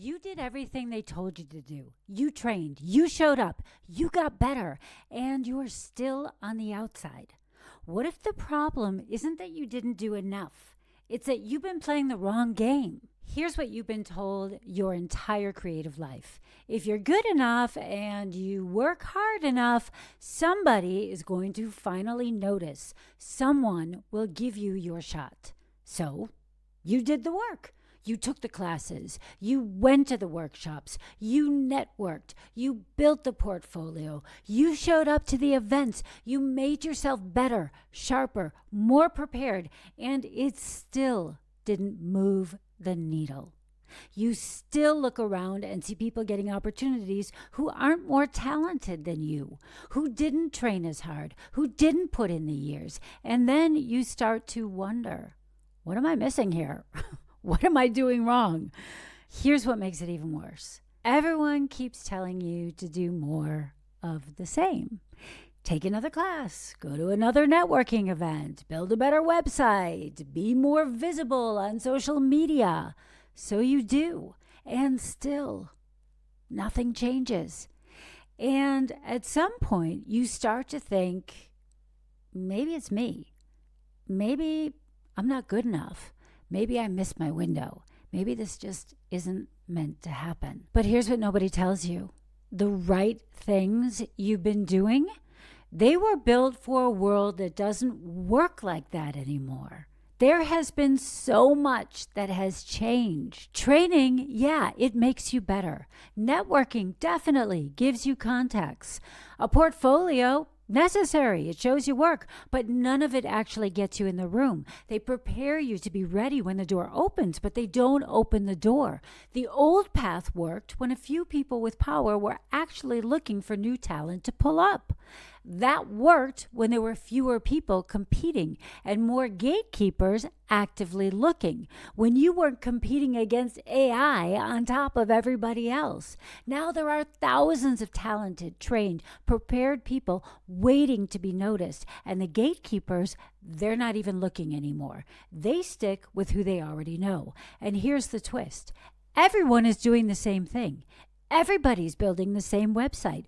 You did everything they told you to do. You trained, you showed up, you got better, and you're still on the outside. What if the problem isn't that you didn't do enough? It's that you've been playing the wrong game. Here's what you've been told your entire creative life. If you're good enough and you work hard enough, somebody is going to finally notice. Someone will give you your shot. So, you did the work. You took the classes, you went to the workshops, you networked, you built the portfolio, you showed up to the events, you made yourself better, sharper, more prepared, and it still didn't move the needle. You still look around and see people getting opportunities who aren't more talented than you, who didn't train as hard, who didn't put in the years, and then you start to wonder, what am I missing here? What am I doing wrong? Here's what makes it even worse. Everyone keeps telling you to do more of the same. Take another class, go to another networking event, build a better website, be more visible on social media. So you do, and still nothing changes. And at some point, you start to think, maybe it's me. Maybe I'm not good enough. Maybe I missed my window. Maybe this just isn't meant to happen. But here's what nobody tells you. The right things you've been doing, they were built for a world that doesn't work like that anymore. There has been so much that has changed. Training, yeah, it makes you better. Networking definitely gives you contacts. A portfolio, necessary. It shows you work, but none of it actually gets you in the room. They prepare you to be ready when the door opens, but they don't open the door. The old path worked when a few people with power were actually looking for new talent to pull up. That worked when there were fewer people competing and more gatekeepers actively looking, when you weren't competing against AI on top of everybody else. Now there are thousands of talented, trained, prepared people waiting to be noticed, and the gatekeepers, they're not even looking anymore. They stick with who they already know. And here's the twist. Everyone is doing the same thing. Everybody's building the same website,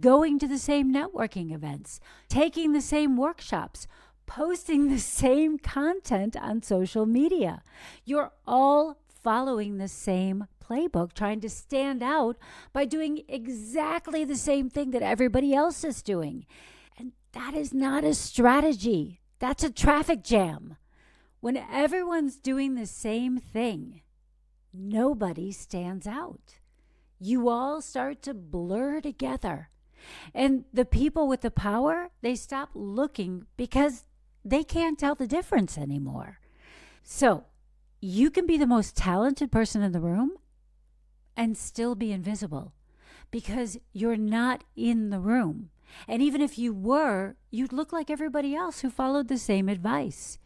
going to the same networking events, taking the same workshops, posting the same content on social media. You're all following the same playbook, trying to stand out by doing exactly the same thing that everybody else is doing. And that is not a strategy. That's a traffic jam. When everyone's doing the same thing, nobody stands out. You all start to blur together. And the people with the power, they stop looking because they can't tell the difference anymore. So you can be the most talented person in the room and still be invisible because you're not in the room. And even if you were, you'd look like everybody else who followed the same advice.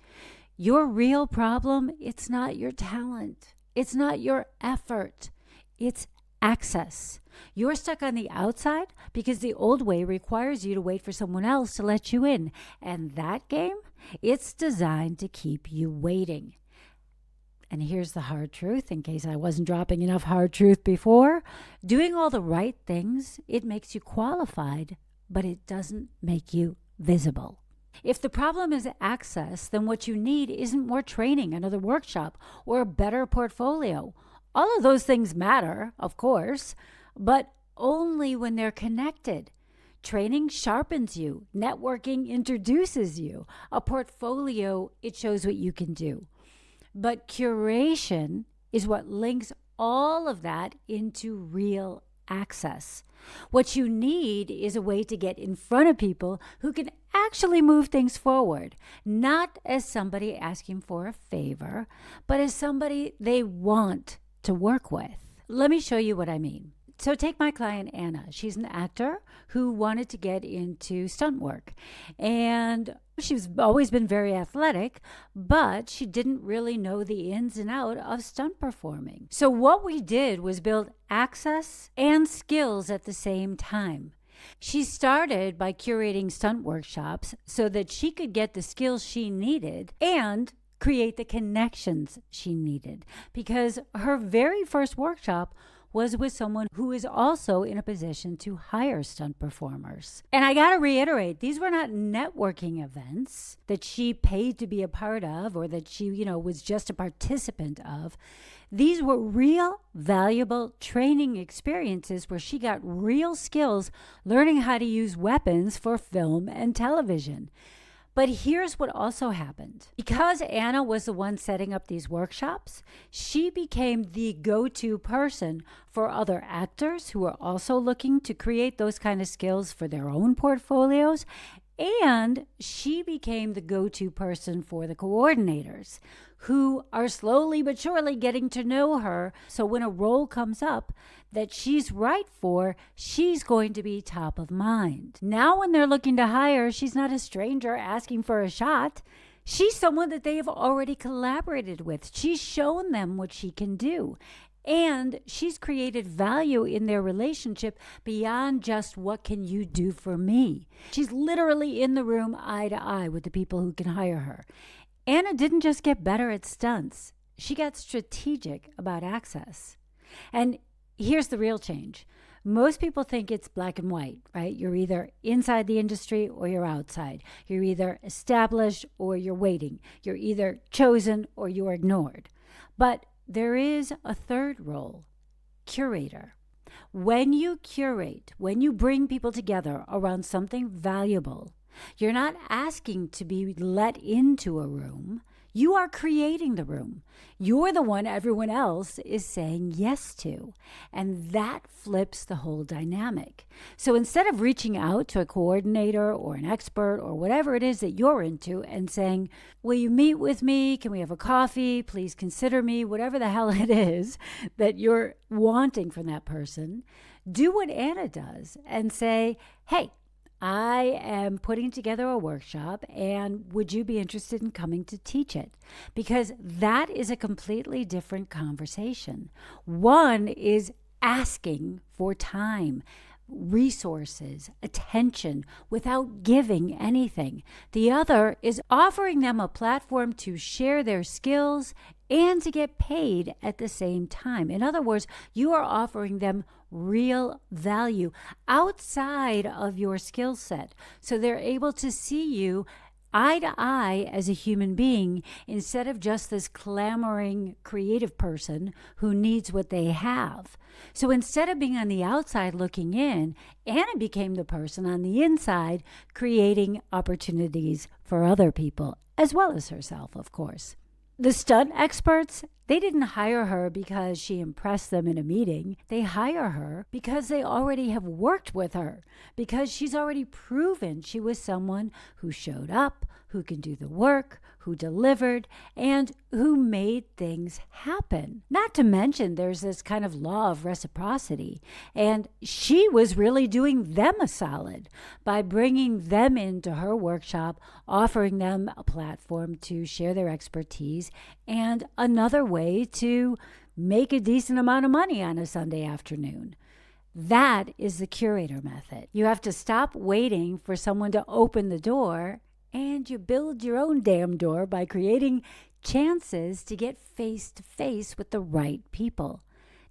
Your real problem, it's not your talent. It's not your effort. It's access. You're stuck on the outside because the old way requires you to wait for someone else to let you in. And that game, it's designed to keep you waiting. And here's the hard truth, in case I wasn't dropping enough hard truth before. Doing all the right things, it makes you qualified, but it doesn't make you visible. If the problem is access, then what you need isn't more training, another workshop, or a better portfolio. All of those things matter, of course, but only when they're connected. Training sharpens you. Networking introduces you. A portfolio, it shows what you can do. But curation is what links all of that into real access. What you need is a way to get in front of people who can actually move things forward, not as somebody asking for a favor, but as somebody they want to work with. Let me show you what I mean. So take my client, Anna. She's an actor who wanted to get into stunt work. And she's always been very athletic, but she didn't really know the ins and outs of stunt performing. So what we did was build access and skills at the same time. She started by curating stunt workshops so that she could get the skills she needed and create the connections she needed, because her very first workshop was with someone who is also in a position to hire stunt performers. And I gotta reiterate, these were not networking events that she paid to be a part of or that she, was just a participant of. These were real, valuable training experiences where she got real skills learning how to use weapons for film and television. But here's what also happened. Because Anna was the one setting up these workshops, she became the go-to person for other actors who are also looking to create those kind of skills for their own portfolios. And she became the go-to person for the coordinators who are slowly but surely getting to know her. So when a role comes up that she's right for, she's going to be top of mind. Now when they're looking to hire, she's not a stranger asking for a shot. She's someone that they have already collaborated with. She's shown them what she can do. And she's created value in their relationship beyond just what can you do for me. She's literally in the room eye to eye with the people who can hire her. Anna didn't just get better at stunts. She got strategic about access. And here's the real change. Most people think it's black and white, right? You're either inside the industry or you're outside. You're either established or you're waiting. You're either chosen or you're ignored. But there is a third role, curator. When you curate, when you bring people together around something valuable, you're not asking to be let into a room. You are creating the room. You're the one everyone else is saying yes to. And that flips the whole dynamic. So instead of reaching out to a coordinator or an expert or whatever it is that you're into and saying, will you meet with me? Can we have a coffee? Please consider me, whatever the hell it is that you're wanting from that person, do what Anna does and say, hey, I am putting together a workshop, and would you be interested in coming to teach it? Because that is a completely different conversation. One is asking for time, resources, attention without giving anything. The other is offering them a platform to share their skills and to get paid at the same time. In other words, you are offering them real value outside of your skill set. So they're able to see you eye to eye as a human being instead of just this clamoring creative person who needs what they have. So instead of being on the outside looking in, Anna became the person on the inside creating opportunities for other people, as well as herself, of course. The stunt experts, they didn't hire her because she impressed them in a meeting. They hire her because they already have worked with her, because she's already proven she was someone who showed up, who can do the work, who delivered, and who made things happen. Not to mention there's this kind of law of reciprocity. And she was really doing them a solid by bringing them into her workshop, offering them a platform to share their expertise and another way to make a decent amount of money on a Sunday afternoon. That is the curator method. You have to stop waiting for someone to open the door, and you build your own damn door by creating chances to get face to face with the right people.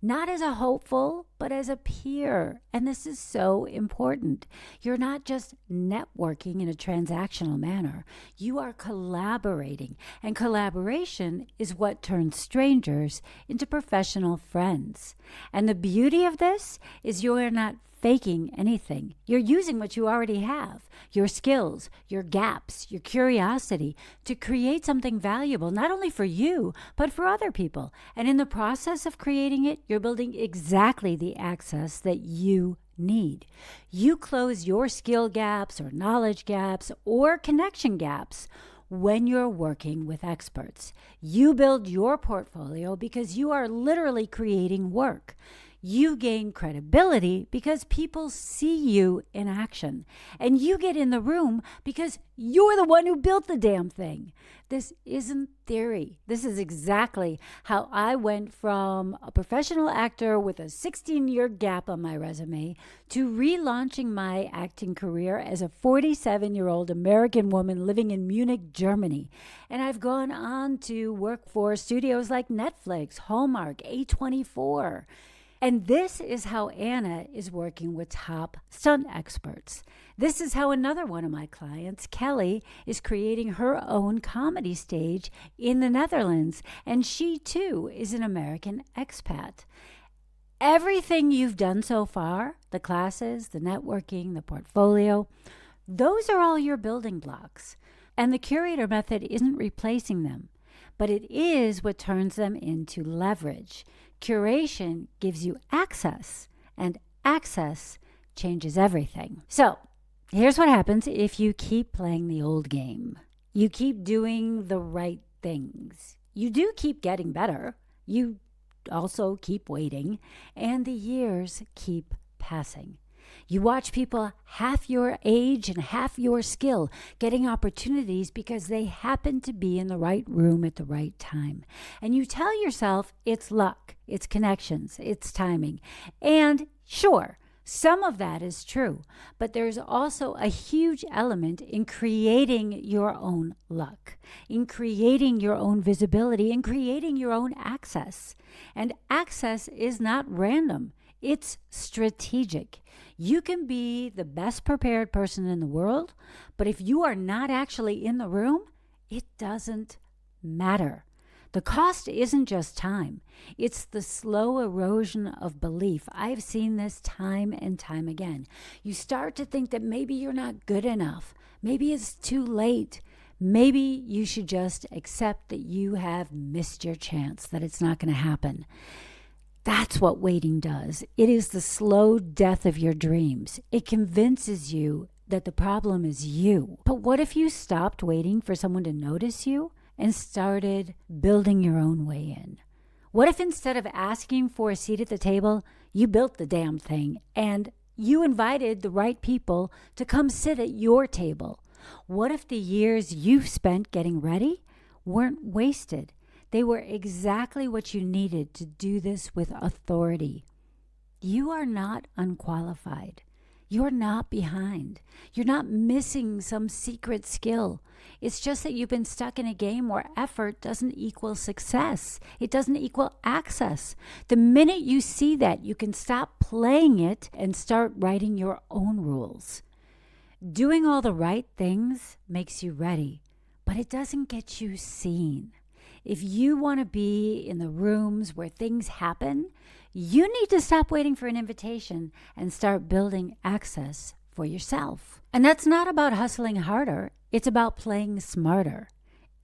Not as a hopeful, but as a peer. And this is so important. You're not just networking in a transactional manner. You are collaborating. And collaboration is what turns strangers into professional friends. And the beauty of this is you are not faking anything. You're using what you already have, your skills, your gaps, your curiosity to create something valuable, not only for you, but for other people. And in the process of creating it, you're building exactly the access that you need. You close your skill gaps or knowledge gaps or connection gaps when you're working with experts. You build your portfolio because you are literally creating work. You gain credibility because people see you in action. And you get in the room because you're the one who built the damn thing. This isn't theory. This is exactly how I went from a professional actor with a 16-year gap on my resume to relaunching my acting career as a 47-year-old American woman living in Munich, Germany. And I've gone on to work for studios like Netflix, Hallmark, A24. And this is how Anna is working with top stunt experts. This is how another one of my clients, Kelly, is creating her own comedy stage in the Netherlands. And she, too, is an American expat. Everything you've done so far, the classes, the networking, the portfolio, those are all your building blocks. And the Curator Method isn't replacing them, but it is what turns them into leverage. Curation gives you access, and access changes everything. So, here's what happens if you keep playing the old game. You keep doing the right things. You do keep getting better. You also keep waiting, and the years keep passing. You watch people half your age and half your skill getting opportunities because they happen to be in the right room at the right time. And you tell yourself it's luck, it's connections, it's timing. And sure, some of that is true, but there's also a huge element in creating your own luck, in creating your own visibility, in creating your own access. And access is not random. It's strategic. You can be the best prepared person in the world, but if you are not actually in the room, it doesn't matter. The cost isn't just time. It's the slow erosion of belief. I've seen this time and time again. You start to think that maybe you're not good enough. Maybe it's too late. Maybe you should just accept that you have missed your chance, that it's not going to happen. That's what waiting does. It is the slow death of your dreams. It convinces you that the problem is you. But what if you stopped waiting for someone to notice you and started building your own way in? What if instead of asking for a seat at the table, you built the damn thing and you invited the right people to come sit at your table? What if the years you've spent getting ready weren't wasted? They were exactly what you needed to do this with authority. You are not unqualified. You're not behind. You're not missing some secret skill. It's just that you've been stuck in a game where effort doesn't equal success. It doesn't equal access. The minute you see that, you can stop playing it and start writing your own rules. Doing all the right things makes you ready, but it doesn't get you seen. If you want to be in the rooms where things happen, you need to stop waiting for an invitation and start building access for yourself. And that's not about hustling harder. It's about playing smarter.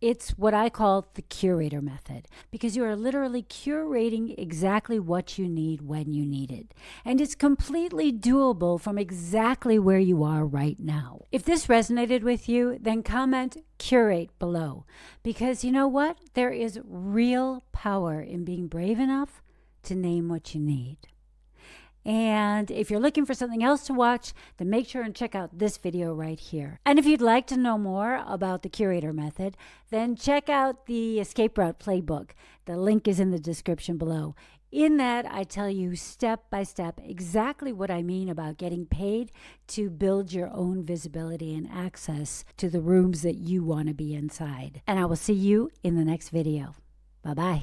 It's what I call the Curator Method, because you are literally curating exactly what you need when you need it. And it's completely doable from exactly where you are right now. If this resonated with you, then comment curate below, because you know what? There is real power in being brave enough to name what you need. And if you're looking for something else to watch, then make sure and check out this video right here. And if you'd like to know more about the Curator Method, then check out the Escape Route Playbook. The link is in the description below. In that, I tell you step by step exactly what I mean about getting paid to build your own visibility and access to the rooms that you want to be inside. And I will see you in the next video. Bye-bye.